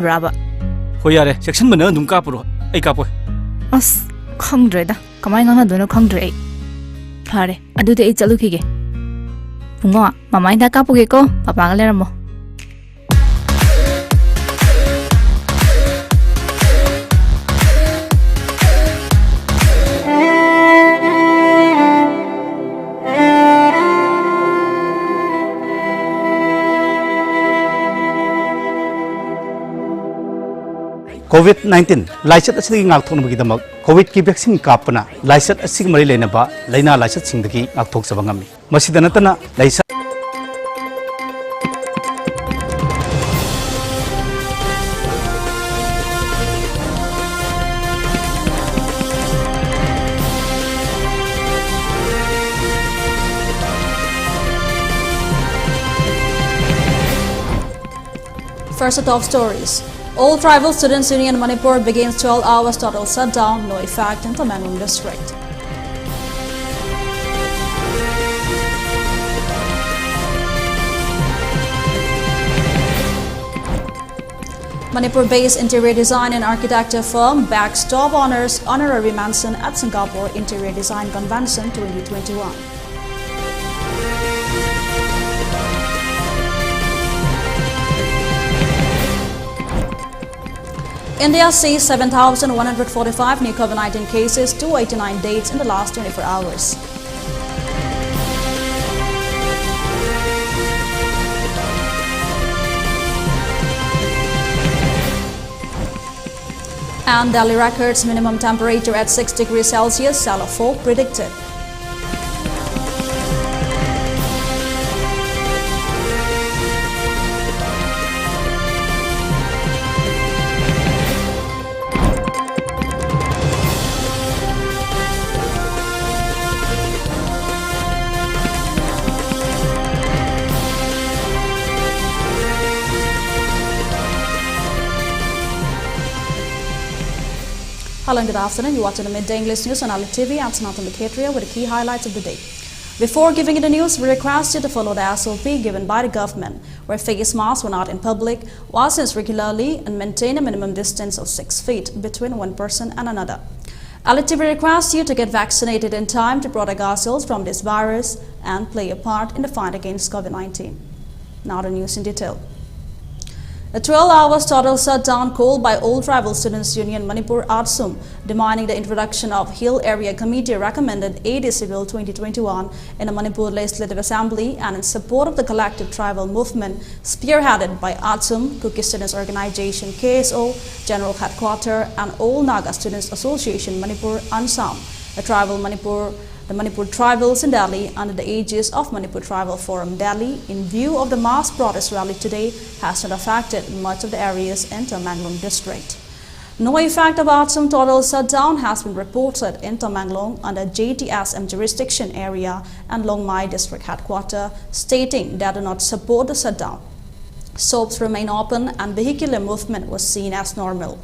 Raba. Hoyare, section mana dum kapuro. Ay kapoy. As, khangdre da. Kamay nga na doon khangdre. Pare, adu de chalukhige. Bungo, mamay da kapuge ko, papagalera mo. COVID-19 lysate असि ngakthon bagi damak COVID ki vaccine kapna lysate असि mari lena ba laina lysate singdagi ngakthok sabangami masida natana laisa First, the top stories. All Tribal Students Union Manipur begins 12 hours total shutdown, no effect in Tamangong district. Manipur-based interior design and architecture firm backs top honors honorary mention at Singapore Interior Design Convention 2021. India sees 7,145 new COVID-19 cases, 289 deaths in the last 24 hours. And Delhi records minimum temperature at 6 degrees Celsius, Sala Folk predicted. Hello and good afternoon. You're watching the Midday English News on ELITETV. I'm SANATOMBI with the key highlights of the day. Before giving you the news, we request you to follow the SOP given by the government, where face masks were not in public, wash hands regularly, and maintain a minimum distance of 6 feet between one person and another. ELITETV requests you to get vaccinated in time to protect ourselves from this virus and play a part in the fight against COVID-19. Now the news in detail. A 12 hours total shutdown called by All Tribal Students Union Manipur ATSUM, demanding the introduction of Hill Area Committee recommended 8 December 2021 in the Manipur Legislative Assembly and in support of the collective tribal movement spearheaded by ATSUM, Kuki Students Organization KSO, General Headquarters and All Naga Students Association Manipur ANSAM, the Manipur tribals in Delhi under the aegis of Manipur Tribal Forum Delhi in view of the mass protest rally today has not affected much of the areas in Tamangong district. No effect of ATSUM total shutdown has been reported in Tamangong under JTSM jurisdiction area and Longmai district headquarters, stating they do not support the shutdown. Shops remain open and vehicular movement was seen as normal.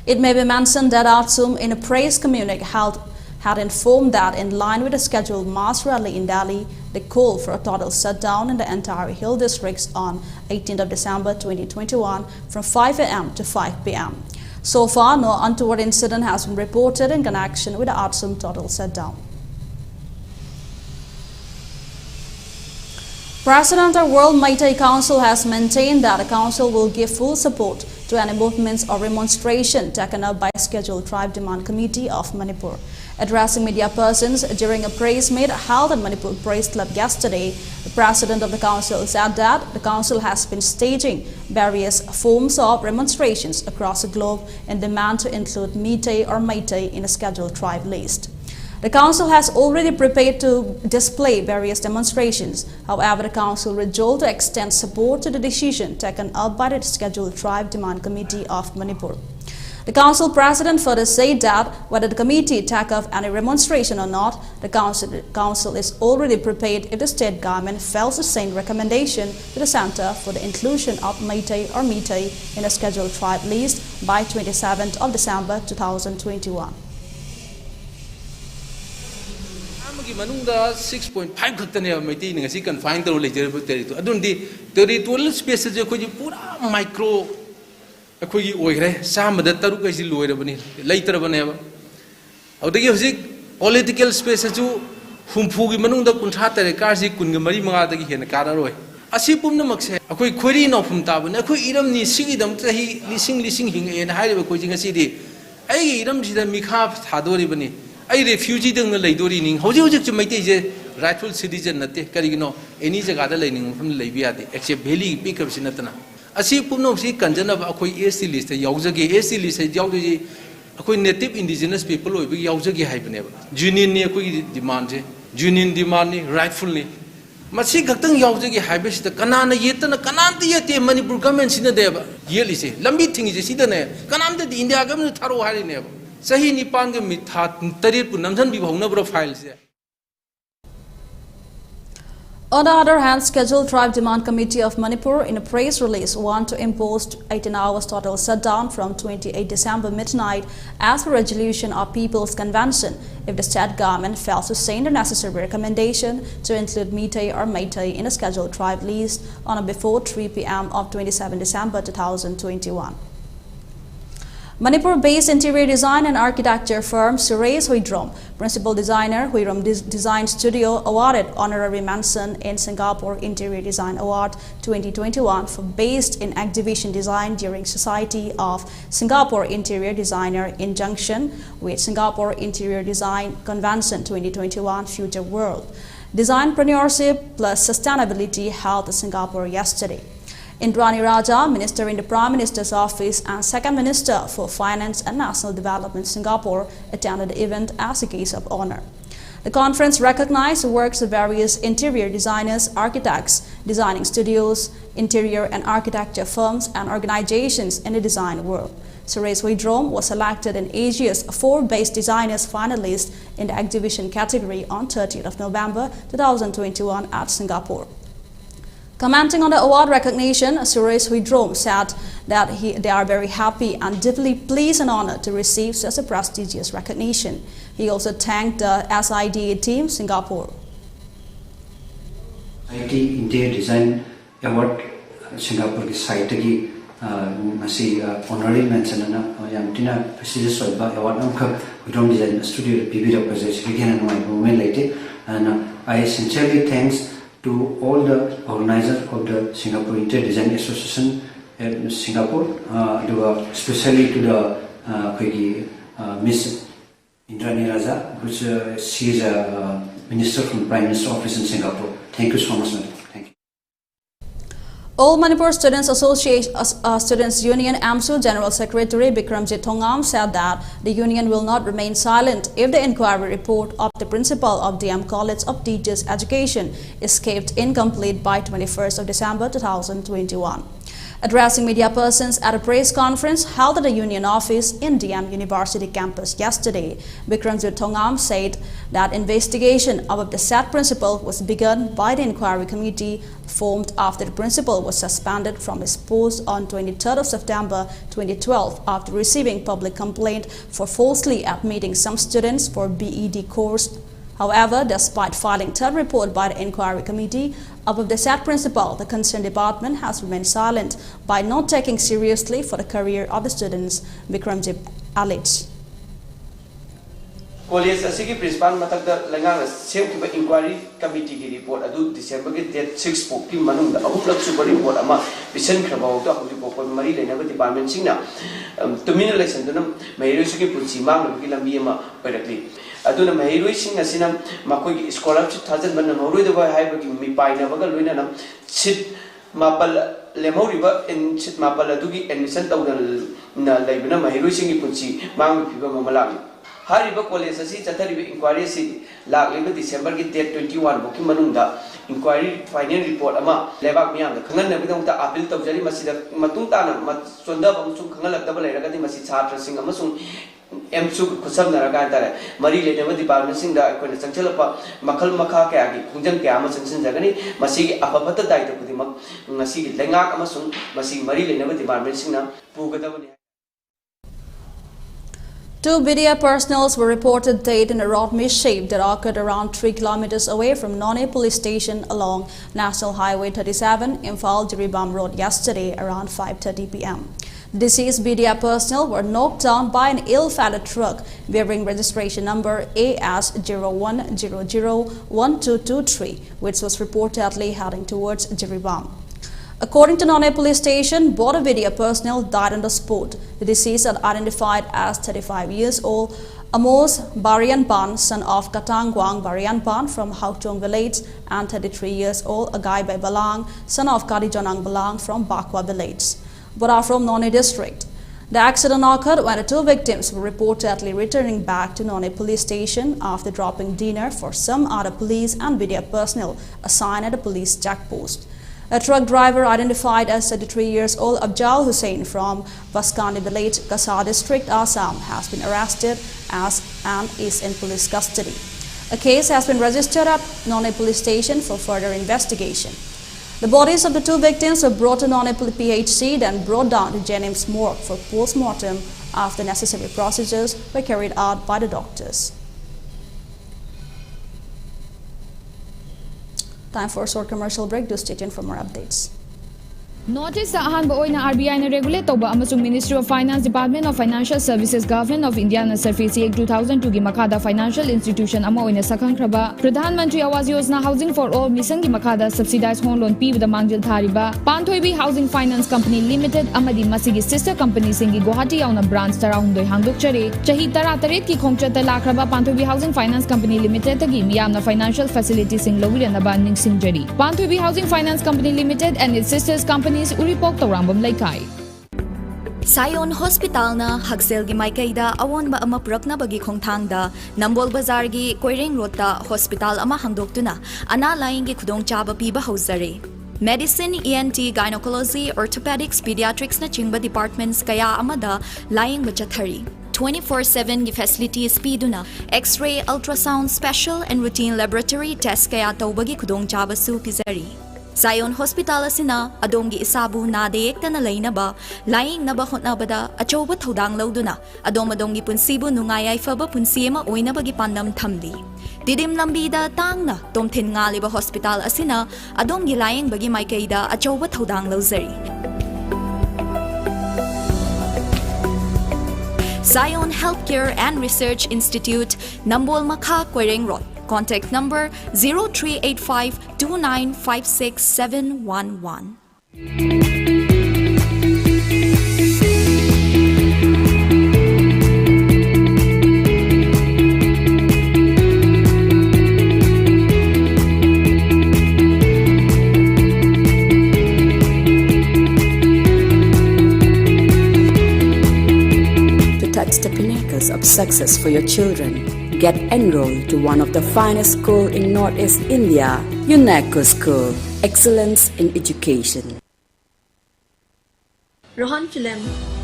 It may be mentioned that ATSUM in a press communique had informed that in line with the scheduled mass rally in Delhi, they called for a total shutdown in the entire Hill districts on 18th of December 2021 from 5 a.m. to 5 p.m. So far, no untoward incident has been reported in connection with the ATSUM total shutdown. President of World Meitei Council has maintained that the council will give full support to any movements or remonstration taken up by scheduled Tribe Demand Committee of Manipur. Addressing media persons during a press meet held at Manipur Press Club yesterday, the president of the council said that the council has been staging various forms of remonstrations across the globe in demand to include Meitei or Meitei in a scheduled tribe list. The council has already prepared to display various demonstrations. However, the council resolved to extend support to the decision taken up by the scheduled Tribe Demand Committee of Manipur. The council president further said that whether the committee take up any remonstration or not, the council is already prepared if the state government fails to send recommendation to the Center for the inclusion of Meitei or Meitei in a scheduled tribe list by 27th of December 2021. 6.5 खत्तने Maiti ने ngasi confine to 'ꯇꯧꯔ ꯂꯩꯖꯔꯕ territory ꯑꯗꯨꯅꯗꯤ ꯇꯦꯔꯤꯇꯣरिꯌꯦꯜ space ꯑꯁꯤ ꯑꯩꯈꯣꯏꯒꯤ ꯄꯨꯔꯥ micro computer ꯁꯥꯏꯟꯁꯀꯤ ꯇꯥꯏꯞꯇ territory ꯑꯗꯨꯅꯗꯤ territorial space ꯑꯁꯤ ꯑꯩꯈꯣꯏꯒꯤ ꯄꯨꯔꯥ ꯃꯥꯏꯀ꯭ꯔꯣ ꯑꯩꯈꯣꯏꯒꯤ ꯑꯣꯏꯈ꯭ꯔꯦ ꯆꯥꯝꯃꯗ 3 ꯀꯩꯁꯤ ꯂꯣꯏꯔꯕꯅꯤ ꯂꯩꯇ꯭ꯔꯕꯅꯦꯕ ꯑꯗꯨꯗꯒꯤ ꯍꯧꯖꯤꯛ ꯄꯣꯂꯤꯇꯤꯀꯦꯜ ꯁ꯭ꯄꯦꯁꯇꯁꯨ 60ꯒꯤ ꯃꯅꯨꯡꯗ 30 ꯀꯥꯔꯁꯤ 43 ꯍꯦꯟꯅ ꯀꯥꯔꯔꯣꯏ ꯑꯁꯤ ꯄꯨꯝꯅꯃꯛꯁꯦ ꯑꯩꯈꯣꯏ ꯈꯣꯏꯔꯤ ꯅꯥꯎꯐꯝ ꯇꯥꯕꯅ ꯑꯩꯈꯣꯏ ꯏꯔꯝꯅꯤ ꯁꯤꯒꯤꯗꯃꯛꯇ ꯆꯍꯤ ꯂꯤꯁꯤꯡ ꯍꯤꯡꯉꯛꯑꯦꯅ ꯍꯥꯏꯔꯤꯕ ꯑꯩꯈꯣꯏꯁꯤ ꯉꯁꯤꯗꯤ ꯑꯩꯒꯤ ꯏꯔꯝꯁꯤꯗ ꯃꯤꯈꯥ ꯊꯥꯗꯣꯔꯤꯕꯅꯤ ꯑꯩ ꯔꯦꯐ꯭ꯌꯨꯖꯤꯗꯪꯅ ꯂꯩꯗꯣꯔꯤꯅꯤ ꯍꯧꯖꯤꯛꯁꯨ ꯃꯩꯇꯩꯁꯦ ꯔꯥꯏꯠꯐꯨꯜ ꯁꯤꯇꯤꯖꯟ ꯅꯠꯇꯦ ꯀꯔꯤꯒꯤꯅꯣ ꯑꯦꯅꯤ ꯖꯒꯥꯗ ꯂꯩꯅꯤꯡꯕ ꯃꯐꯝꯗ ꯂꯩꯕ ꯌꯥꯗꯦ ꯑꯦꯛꯁꯦꯞ ꯚꯦꯂꯤ ꯄꯤꯈ꯭ꯔꯕꯁꯤ ꯅꯠꯇꯅ ꯑꯁꯤ ꯄꯨꯝꯅꯃꯛꯁꯤ ꯀꯟꯖꯅꯕ ꯑꯩꯈꯣꯏ ST ꯂꯤꯁꯇ ꯌꯥꯎꯖꯒꯦ ST ꯂꯤꯁꯇ ꯌꯥꯎꯗꯣꯏꯁꯤ ꯑꯩꯈꯣꯏ ꯅꯦꯇꯤቭ ꯏꯟꯗꯤꯖꯤꯅꯁ ꯄꯤꯄꯜ ꯑꯣꯏꯕꯒꯤ ꯌꯥꯎꯖꯒꯦ ꯍꯥꯏꯕꯅꯦꯕ ꯖꯨꯅꯤꯌꯟꯅꯤ ꯑꯩꯈꯣꯏꯒꯤ ꯗꯤꯃꯥꯟꯁꯦ ꯖꯨꯅꯤꯌꯟ ꯗꯤꯃꯥꯟꯅꯤ ꯔꯥꯏꯠꯐꯨꯜꯅꯤ ꯃꯁꯤ ꯈꯛꯇꯪ ꯌꯥꯎꯖꯒꯦ ꯍꯥꯏꯕꯁꯤꯗ ꯀꯅꯥꯅ ꯌꯦꯠꯇꯅ ꯀꯅꯥꯝꯇ ꯌꯦꯠꯇꯦ ꯃꯅꯤꯄꯨꯔ ꯒꯚꯔꯟꯃꯦꯟꯠꯁꯤꯅꯗꯦꯕ ꯌꯦꯠꯂꯤꯁꯦ ꯂꯝꯕꯤ ꯊꯤꯡꯉꯤꯁꯦ ꯁꯤꯗꯅꯦ ꯀꯅꯥꯝꯇꯗꯤ ꯏꯟꯗꯤꯌꯥ ꯒꯚꯔꯟꯃꯦꯟꯠ ꯊꯥꯔꯛꯑꯣ ꯍꯥꯏꯔꯤꯅꯦꯕ ꯆꯍꯤ 9ꯒ ꯊꯥ 8ꯄꯨ ꯅꯝꯖꯟꯕꯤꯕ ꯍꯧꯅꯕ꯭ꯔꯣ ꯐꯥꯏꯜꯁꯦ On the other hand, Scheduled Tribe Demand Committee of Manipur in a press release want to impose 18 hours total shutdown from 28 December midnight as per resolution of People's Convention if the state government fails to send the necessary recommendation to include Meitei or Meitei in the Scheduled Tribe list on or before 3 p.m. of 27 December 2021. Manipur-based interior design and architecture firm Suresh Huidrom, principal designer Huidrom Design Studio, awarded honorary mention in Singapore Interior Design Award 2021 for based in exhibition design during Society of Singapore Interior Designer in junction with Singapore Interior Design Convention 2021 Future World. Designpreneurship plus sustainability held in Singapore yesterday. Indrani Raja, Minister in the Prime Minister's Office and Second Minister for Finance and National Development Singapore, attended the event as a guest of honor. The conference recognized the works of various interior designers, architects, designing studios, interior and architecture firms and organizations in the design world. Suresh Huidrom was selected in Asia's 4 best designers finalists in the exhibition category on 30th of November 2021 at Singapore. Commenting on the award recognition, Suresh Huidrom said that they are very happy and deeply pleased and honored to receive such a prestigious recognition. He also thanked the SIDA team Singapore. IT Interior Design Award Singapore ki site ki masi honorary mention na yamtina prestigious award namka Huidrom Design Studio PB representation again and my moment later, and I sincerely thanks to all the organizers of the Singapore Interior Design Association in Singapore, especially to the Miss Indrani Raja, which she is a minister from Prime Minister's Office in Singapore. Thank you so much, madam. Thank you. All Manipur Students Association Students Union AMSU General Secretary Bikramjit Thongam said that the union will not remain silent if the inquiry report of the principal of DM College of Teachers Education is kept incomplete by 21st of December 2021. Addressing media persons at a press conference held at the union office in DM University campus yesterday, Bikramjit Thongam said that investigation of the said principal was begun by the inquiry committee formed after the principal was suspended from his post on 23rd of September 2012 after receiving public complaint for falsely admitting some students for BEd course. However, despite filing third report by the inquiry committee of the said principal, the concerned department has remained silent by not taking seriously for the career of the students, Bikramjit alleged. College asigi principal matakda langang semkiba inquiry committee ki report adu December ki date 6 pok ki manungda ahumlak super report ama vision khrabau ta holi pok mari lena department singna tumina election dunam mairo sigi punchi mang ki lambi ama oirakli aduna mairo sing asina makoi ki scholarship thousand ban ngoroi da hai ba ki mi paina baga loina nam sit mapal lemoriba in sit mapal adu ki admission tawna na leibna mairo sing ki punchi mang phiba mamala Hariba college asi chathariba inquiry si lakleba December ki date 21 boki manungda inquiry final report ama lebak miyam da khangan nabidong ta appeal tawjari masida matung ta na sonda bam chung khangal lakta balai ragati masi chhatra sing amasung emsu khusam naraga tare mari lenaba department sing da koina changchalapa makhal makha kya gi khungjang kya ama changsin jagani masi gi apapata dai ta pudi mak ngasi gi lengak amasung masi mari lenaba department sing na pugadabani. 2 BDA personnel were reported dead in a road mishap that occurred around 3 kilometers away from None police station along National Highway 37 Imphal Jiribam Road yesterday around 5:30 p.m. Deceased media personnel were knocked down by an ill-fated truck bearing registration number AS01001223, which was reportedly heading towards Jiribam. According to Nonne police station, border media personnel died on the spot. The deceased are identified as 35 years old Amos Barianpan, son of Katangwang Barianpan from Hautung village, and 33 years old Agay Bay Balang, son of Kadijonang Balang from Bakwa village, but are from Nonne district. The accident occurred when the two victims were reportedly returning back to Nonne police station after dropping dinner for some other police and media personnel assigned at the police checkpost. A truck driver identified as 33 years old Abjal Hussain from Vaskani village, Kasar district, Assam, has been arrested and is in police custody. A case has been registered at Nonne police station for further investigation. The bodies of the two victims were brought to Nonne PHC, then brought down to Jennings morgue for post-mortem after necessary procedures were carried out by the doctors. Time for a short commercial break. Do stay tuned for more updates. Notice ahanba oina RBI na regulate toba amasung Ministry of Finance, Department of Financial Services, Government of India na Surface 2002 gi makada financial institution ama oina sakhangkraba Pradhan Mantri Awas Yojana Housing for All mission gi makada subsidized home loan pibada mangjil thariba Panthoibi Housing Finance Company Limited amadi masigi sister company singi Guwahati yauna branch tarahundoi hangdokchare chahi 13 ki khongchata lakraba Panthoibi Housing Finance Company Limited tagi miyamna financial facilities sing lowiranaba ningsingjari. Panthoibi Housing Finance Company Limited and its sisters companies uripok tawrambam laikai. Sayon Hospital na Hagsel gi Maikaida awon ba ama purakna bagi khongthangda Nambol Bazar gi Koireng Road ta hospital ama hangdoktuna ana laing gi khudong chaba piba hauzare. Medicine, ENT, Gynecology, Orthopedics, Pediatrics na chingba departments kaya amada laing bachathari. 24/7 gi facilities piduna X-ray, ultrasound, special and routine laboratory test kaya tawbagi khudong chaba su pizari. Sayon Hospital asina adongi isabu na deyekta na lainaba laing naba hotnabada achoba thodang lauduna adongi punsibu nungayay faba punsiyema oina bagi pandam thamli didim lambida tangna tomthin nga liba hospital asina adongi laing bagi maikaida achoba thodang lauzari. Sayon Healthcare and Research Institute, Nambol Makha, Koireng Road. Contact number 038529567111. To touch the pinnacles of success for your children, get enrolled to one of the finest schools in Northeast India, UNESCO School. Excellence in Education. Rohan Film,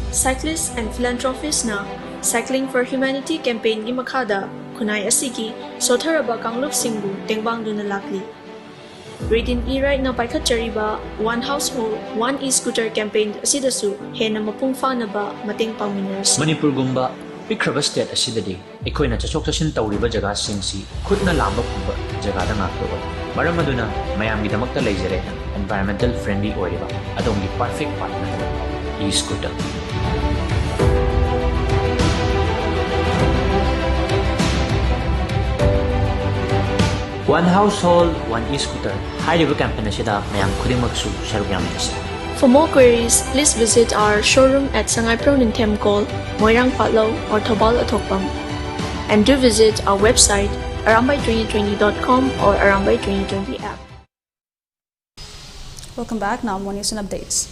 cyclist and philanthropist na Cycling for Humanity campaign gi makada kunai asigi sotharaba kanglup singbu tengbang duna lakli. Reading E-Right na paikhat chariba One Household, One E-Scooter campaign asidasu hena mapung fa na ba mating pangminers. Manipur gumba pikraba state asidadi ekoina chachok chachin tawriba jaga singsi khutna lamba phuba jaga da ngaktoba maram aduna mayam gi damakta leijare environmental friendly oiriba adongi perfect partner e-scooter. One Household, One E-Scooter. Hairiba campaign asida mayam khudimaksu sharuk yamdasi. For more queries, please visit our showroom at Sangai Pronintem Call, Moirang Patlo or Tobal Atokpam. And do visit our website arambai2020.com or Arambai2020 app. Welcome back. Now more news and updates.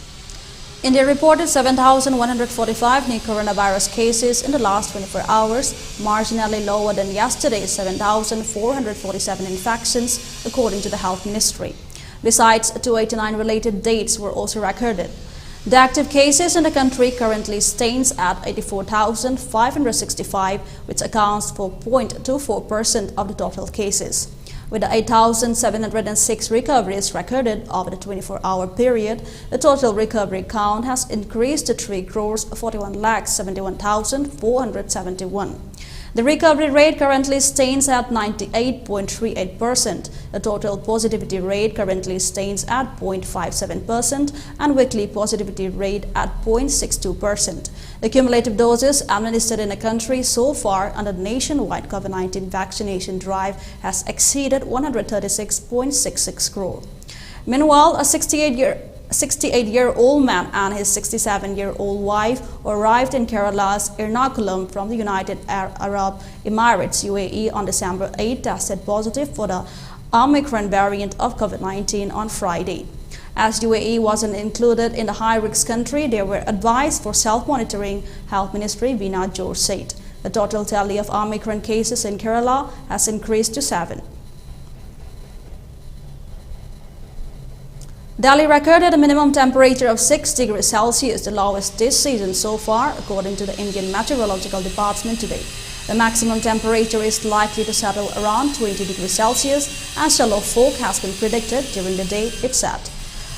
India reported 7,145 new coronavirus cases in the last 24 hours, marginally lower than yesterday's 7,447 infections, according to the Health Ministry. Besides, 289 related deaths were also recorded. The active cases in the country currently stands at 84,565, which accounts for 0.24% of the total cases. With the 8,706 recoveries recorded over the 24-hour period, the total recovery count has increased to 3,41,71,471. The recovery rate currently stands at 98.38%. The total positivity rate currently stands at 0.57% and weekly positivity rate at 0.62%. The cumulative doses administered in the country so far under the nationwide COVID-19 vaccination drive has exceeded 136.66 crore. Meanwhile, a 68-year-old man and his 67-year-old wife arrived in Kerala's Ernakulam from the United Arab Emirates (UAE) on December 8, tested positive for the Omicron variant of COVID-19 on Friday. As UAE wasn't included in the high-risk country, they were advised for self-monitoring, Health Ministry Veena George said. The total tally of Omicron cases in Kerala has increased to 7. Delhi recorded a minimum temperature of 6 degrees Celsius, the lowest this season so far, according to the Indian Meteorological Department today. The maximum temperature is likely to settle around 20 degrees Celsius, and shallow fog has been predicted during the day, it said.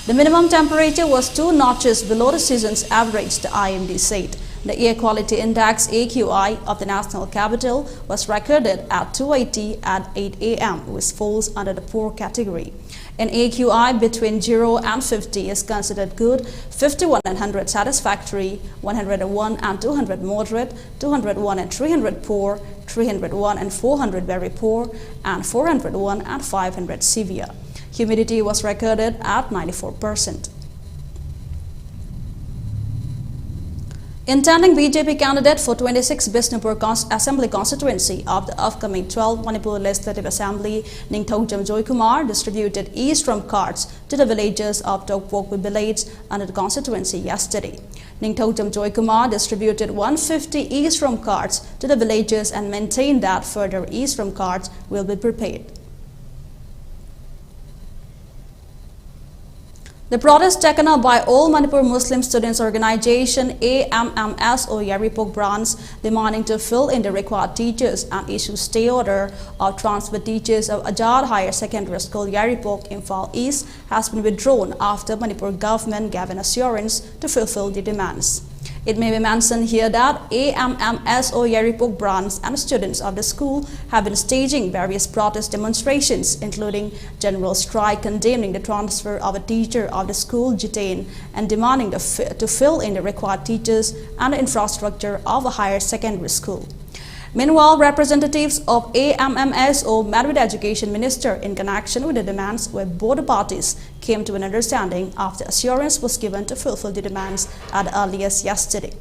The minimum temperature was 2 notches below the season's average, the IMD said. The Air Quality Index AQI of the national capital was recorded at 280 at 8 a.m., which falls under the poor category. An AQI between 0 and 50 is considered good, 51 and 100 satisfactory, 101 and 200 moderate, 201 and 300 poor, 301 and 400 very poor, and 401 and 500 severe. Humidity was recorded at 94%. Intending BJP candidate for 26 Bishnupur Assembly constituency of the upcoming 12 Manipur Legislative Assembly, Ningthokjam Joykumar, distributed e-strum cards to the villagers of Tokpok village under the constituency yesterday. Ningthokjam Joykumar distributed 150 e-strum cards to the villagers and maintained that further e-strum cards will be prepared. The protest taken up by All Manipur Muslim Students Organization AMMSO Yaripok branch demanding to fill in the required teachers and issue stay order of transfer teachers of Ajad Higher Secondary School Yaripok Imphal East has been withdrawn after Manipur government gave an assurance to fulfill the demands. It may be mentioned here that AMMSO Yaripok branch and students of the school have been staging various protest demonstrations, including general strike condemning the transfer of a teacher of the school, Jitain, and demanding to fill in the required teachers and the infrastructure of a higher secondary school. Meanwhile, representatives of AMMSO met with the Education Minister in connection with the demands, where both parties came to an understanding after assurance was given to fulfill the demands at the earliest yesterday.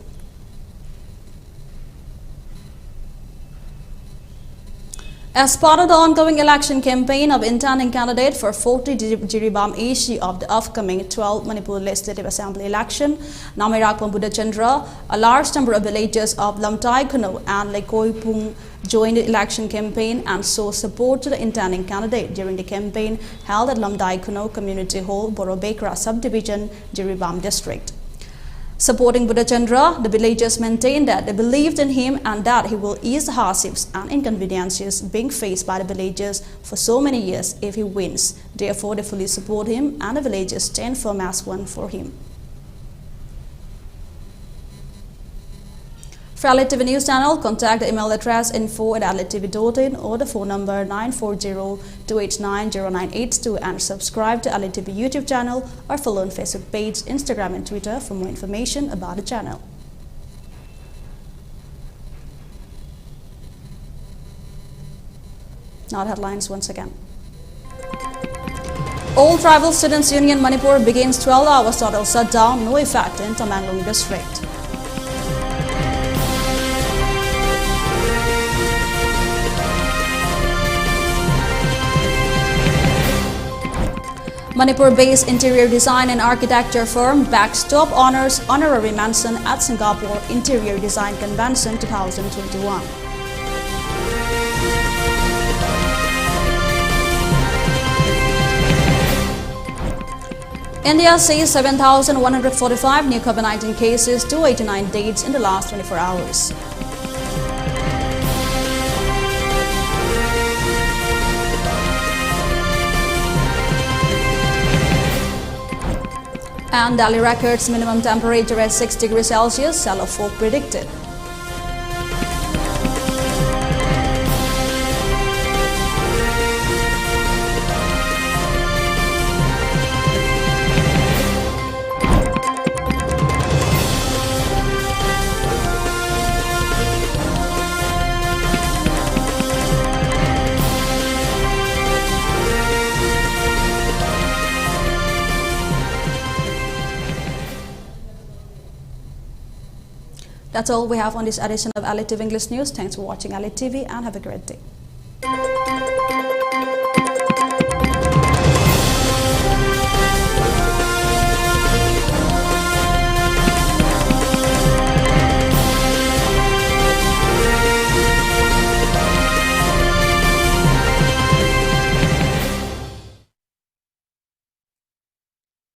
As part of the ongoing election campaign of intending candidate for 40 Jiribam AC of the upcoming 12 Manipur Legislative Assembly election, Namirakpam Budachandra, a large number of villagers of Lamtai Kuno and Lekoipung joined the election campaign and showed support to the intending candidate during the campaign held at Lamtai Kuno Community Hall, Borobekra Subdivision, Jiribam District. Supporting Budachandra, the villagers maintained that they believed in him and that he will ease the hardships and inconveniences being faced by the villagers for so many years if he wins. Therefore, they fully support him and the villagers stand firm as one for him. For ELITETV News Channel, contact the email address info@elitetv.in or the phone number 940-289-0982 and subscribe to ELITETV YouTube channel or follow on Facebook page, Instagram and Twitter for more information about the channel. Now the headlines once again. All Tribal Students Union Manipur begins 12 hours total shutdown, no effect in Tamenglong district. Manipur-based interior design and architecture firm Backstop honors honorary mention at Singapore Interior Design Convention 2021. India sees 7,145 new COVID-19 cases, 289 deaths in the last 24 hours. And Delhi records minimum temperature at 6 degrees Celsius, shallow fog predicted. That's all we have on this edition of ELITETV English News. Thanks for watching ELITETV and have a great day.